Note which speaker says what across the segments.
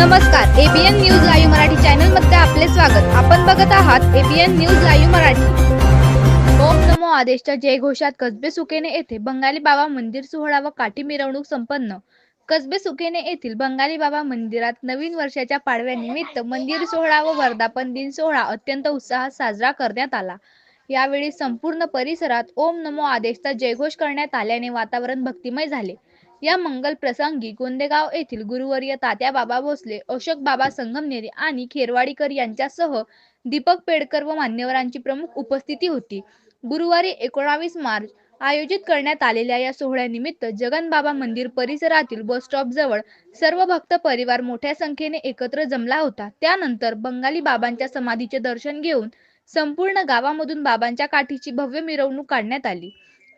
Speaker 1: नमस्कार, ABN news live Marathi channel मध्ये आपले स्वागत. आपण बघत आहात एबीएन न्यूज लाईव्ह मराठी. ओम नमो आदेशच्या जयघोषात कसबे सुकेने येथे बंगाली बाबा मंदिर सोहळा व काठी मिरवणूक संपन्न. कसबे सुकेने येथील बंगाली बाबा मंदिरात नवीन वर्षाच्या पाडव्यानिमित्त मंदिर सोहळा व वर्धापन दिन सोहळा अत्यंत उत्साहात साजरा करण्यात आला. यावेळी संपूर्ण परिसरात ओम नमो आदेशचा जयघोष करण्यात आल्याने वातावरण भक्तिमय झाले. या मंगल प्रसंगी गोंदेगाव येथील गुरुवर्य तात्या बाबा भोसले, अशोक बाबा संगमनेरी आणि खेरवाडीकर यांच्यासह दीपक पेडकर व मान्यवरांची प्रमुख उपस्थिती होती. गुरुवारी 19 मार्च आयोजित करण्यात आलेल्या या सोहळ्यानिमित्त जगनबाबा मंदिर परिसरातील बस स्टॉप जवळ सर्व भक्त परिवार मोठ्या संख्येने एकत्र जमला होता. त्यानंतर बंगाली बाबांच्या समाधीचे दर्शन घेऊन संपूर्ण गावामधून बाबांच्या काठीची भव्य मिरवणूक काढण्यात आली.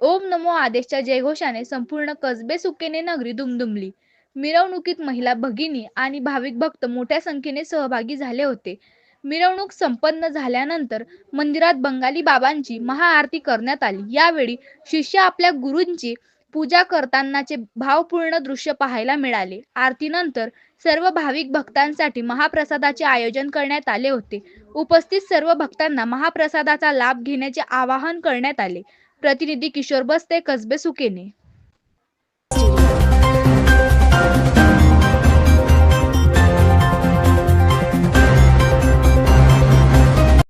Speaker 1: ओम नमो आदेशच्या जयघोषाने संपूर्ण कसबे सुकेने नगरी दुमदुमली. मिरवणुकीत महिला भगिनी आणि भाविक भक्त मोठ्या संख्येने सहभागी झाले होते. मिरवणूक संपन्न झाल्यानंतर मंदिरात बंगाली बाबांची महाआरती करण्यात आली. यावेळी शिष्य आपल्या गुरूंची पूजा करतानाचे भावपूर्ण दृश्य पाहायला मिळाले. आरतीनंतर सर्व भाविक भक्तांसाठी महाप्रसादाचे आयोजन करण्यात आले होते. उपस्थित सर्व भक्तांना महाप्रसादाचा लाभ घेण्याचे आवाहन करण्यात आले. प्रतिनिधी किशोर बस्ते, कसबे सुकेने.